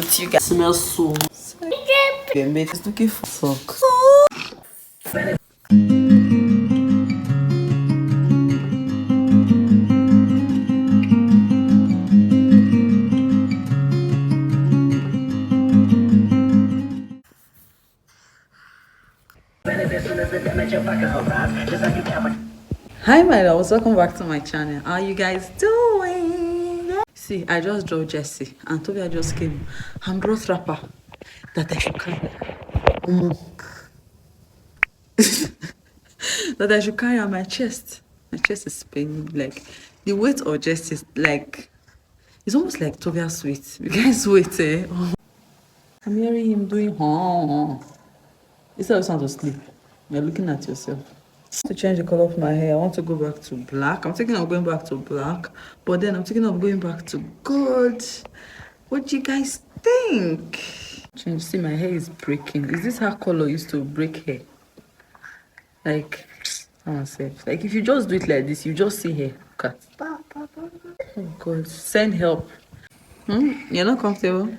with you guys. It smells so it's looking for sock. Hi my loves, welcome back to my channel. How are you guys doing? See, I just drove Jesse and Tovia just came and brought wrapper that I should carry. That I should carry on my chest. My chest is paining. Like the weight of Jesse is like, it's almost like Tovia's weight. You guys wait, eh? Oh. I'm hearing him doing instead of sound to sleep. You're looking at yourself. To change the color of my hair, I want to go back to black. I'm thinking of going back to black, but then I'm thinking of going back to gold. What do you guys think? Change. See, my hair is breaking. Is this how color used to break hair? Like, I want to say, like if you just do it like this, you just see hair cut. Oh God, send help. You're not comfortable?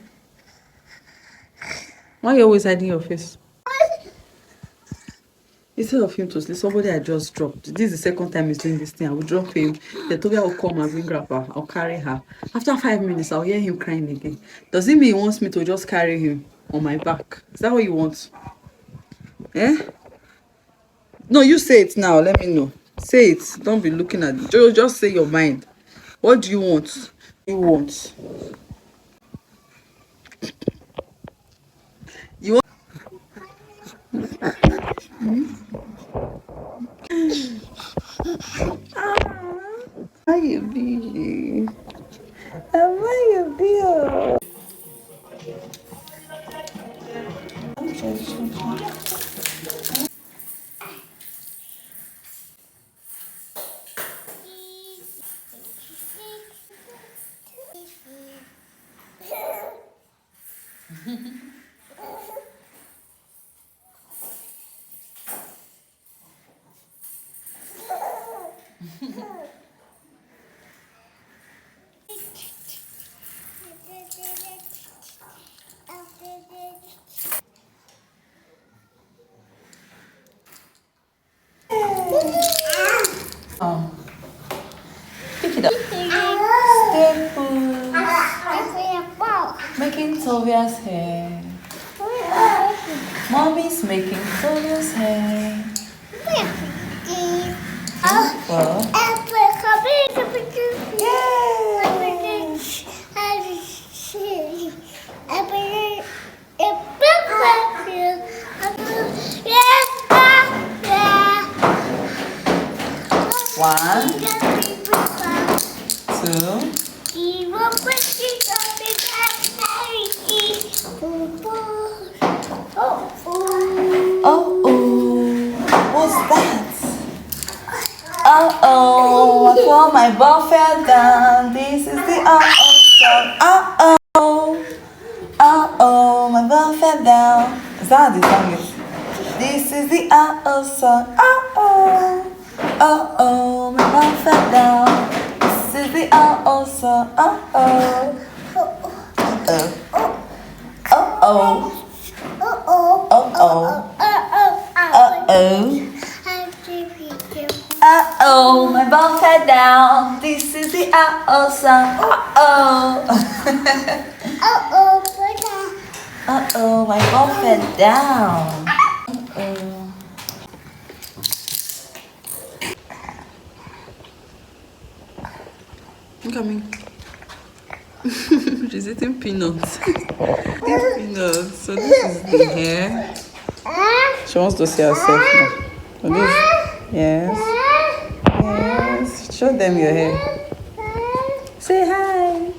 Why are you always hiding your face? Instead of him to sleep, somebody I just dropped. This is the second time he's doing this thing. I will drop him. The Tovia will come and bring grandpa. I'll carry her. After 5 minutes, I'll hear him crying again. Does it mean he wants me to just carry him on my back? Is that what you want? Eh? No, you say it now. Let me know. Say it. Don't be looking at it. Just say your mind. What do you want? You want? You want? How you be? How you be? Pick it up. Staples. Making Tovia's hair. Mommy's making Tovia's hair. Well. One, two. What's that? I feel my ball fell down. This is the song. My ball fell down. Is that how the song is? This is the song. My ball fell down. This is the song. My ball fell down. This is the song. My ball fell down. I'm coming. She's eating peanuts. Peanuts. So this is the hair. She wants to see herself now. So this, yes. Yes. Show them your hair. Say hi.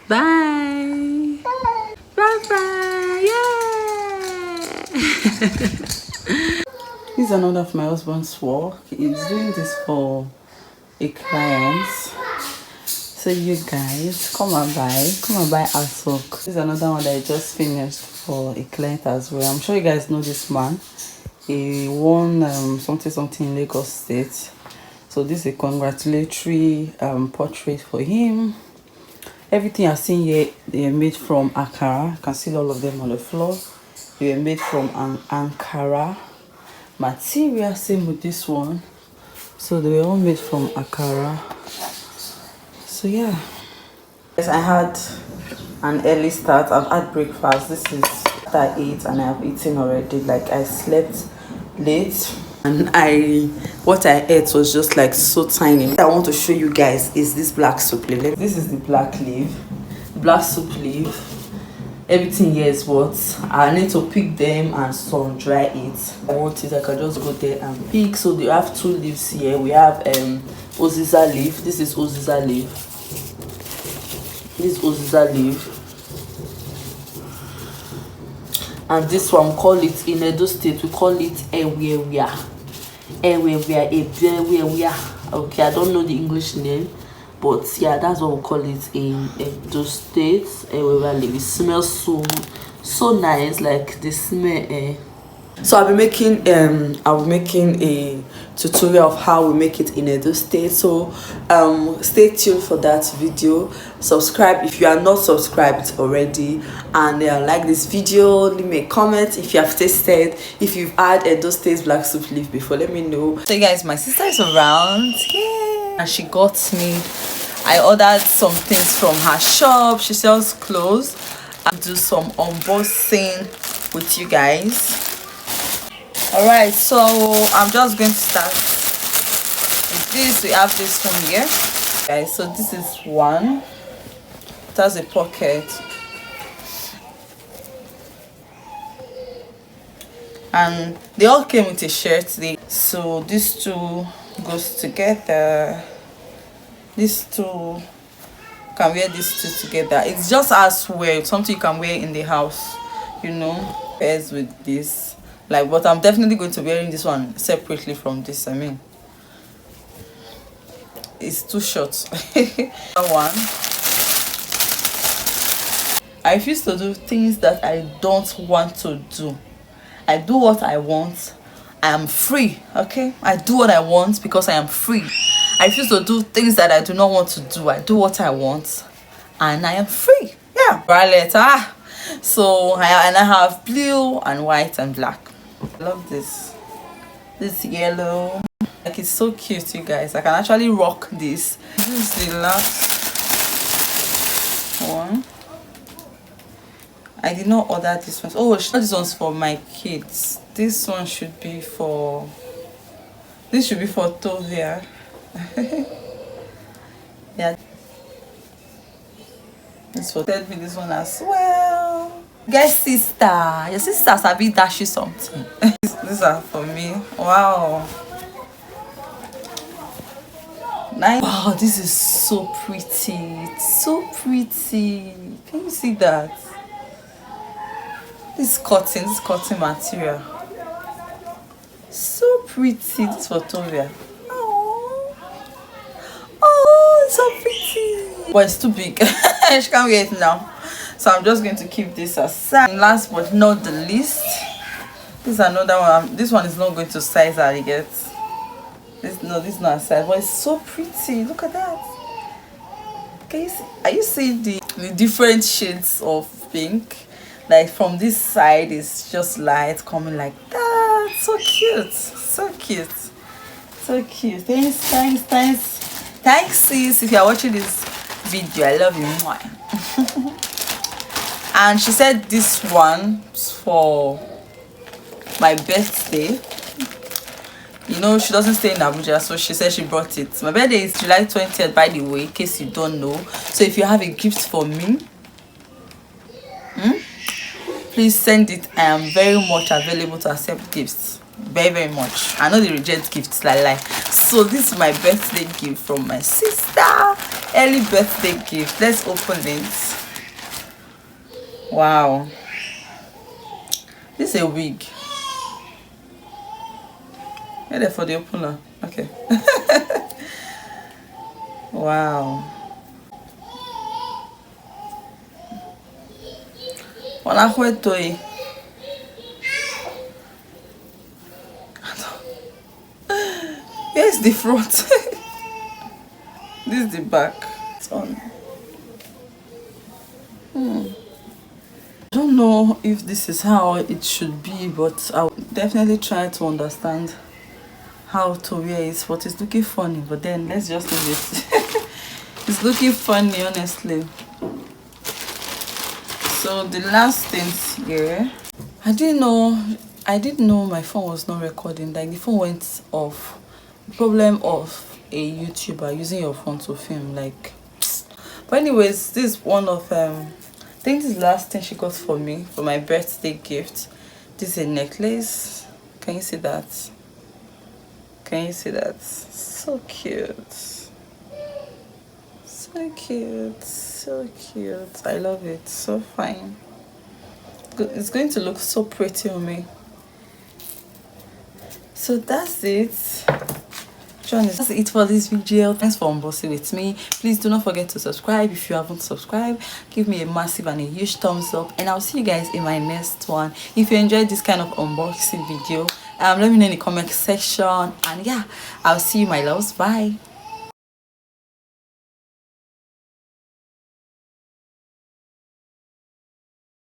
Bye. Bye bye. Yeah. This is another of my husband's work. He's doing this for a client. So you guys come and buy artwork. This is another one that I just finished for a client as well. I'm sure you guys know this man. He won something in Lagos State. So So this is a congratulatory portrait for him. Everything you're seeing here, they are made from Ankara. You can see all of them on the floor. They are made from an Ankara material. Same with this one. So they were all made from Ankara. So yeah. Yes, I had an early start. I've had breakfast. This is after I ate and I have eaten already. Like I slept late. And what I ate was just like so tiny. What I want to show you guys is this black soup leaf. This is the black leaf, black soup leaf. Everything here is what I need to pick them and sun dry it. I want it, I can just go there and pick. So they have two leaves here. We have Oziza leaf. This is Oziza leaf. This is Oziza leaf. And this one, call it in Edo State, we call it Ewewia. Ewewia. Okay, I don't know the English name, but yeah, that's what we call it in Edo State. Ewewia leaf. It smells so nice, like the smell. So I'll be making a tutorial of how we make it in Edo State. So stay tuned for that video. Subscribe if you are not subscribed already, and like this video. Leave me a comment if you have tasted, if you've had Edo State black soup leaf before. Let me know. So you guys, my sister is around. Yeah, and she got me. I ordered some things from her shop. She sells clothes. I'll do some unboxing with you guys. Alright, so I'm just going to start with this. We have this one here, guys. So this is one. It has a pocket, and they all came with a shirt. So these two goes together. These two can wear these two together. It's just as well something you can wear in the house, you know, pairs with this. Like, but I'm definitely going to be wearing this one separately from this. I mean, it's too short. One. I refuse to do things that I don't want to do. I do what I want. I am free. Okay, I do what I want because I am free. I refuse to do things that I do not want to do. I do what I want, and I am free. Yeah. Right. So I have blue and white and black. I love this yellow, like it's so cute, you guys. I can actually rock this. This is the last one. I did not order this one. Oh, this one's for my kids. This one should be for Tovia. Yeah, this for tell me this one as well. Guys, sister, your sisters have been dash you something. These are for me. Wow, nice. Wow, this is so pretty. It's so pretty. Can you see that? This cotton material. So pretty. This is for Tovia. Oh, it's so pretty. But it's too big. She can't wear it now. So I'm just going to keep this aside. And last but not the least, this is another one. This one is not going to size that I get. This is not a size, but it's so pretty. Look at that. Can you see? Are you seeing the different shades of pink? Like from this side, it's just light coming like that. So cute. So cute. So cute. Thanks, sis. If you are watching this video, I love you. And she said this one for my birthday. You know, she doesn't stay in Abuja, so she said she brought it. My birthday is July 20th, by the way, in case you don't know. So if you have a gift for me, please send it. I am very much available to accept gifts. Very much. I know they reject gifts like. So this is my birthday gift from my sister. Early birthday gift. Let's open it. Wow, this is a wig. Ready for the opener? Okay. Wow. Here's the front. This is the back. It's on. I don't know if this is how it should be, but I'll definitely try to understand how Tovia is. But it's looking funny, but then let's just leave it. It's looking funny, honestly. So the last things here, I didn't know my phone was not recording. Like the phone went off. The problem of a YouTuber using your phone to film, like. But anyways, this is one of I think this is the last thing she got for me for my birthday gift. This is a necklace. Can you see that? Can you see that? So cute. So cute. So cute. I love it. So fine. It's going to look so pretty on me. So that's it. Joan, that's it for this video. Thanks for unboxing with me. Please do not forget to subscribe if you haven't subscribed. Give me a massive and a huge thumbs up, and I'll see you guys in my next one. If you enjoyed this kind of unboxing video, let me know in the comment section. And yeah, I'll see you, my loves. Bye.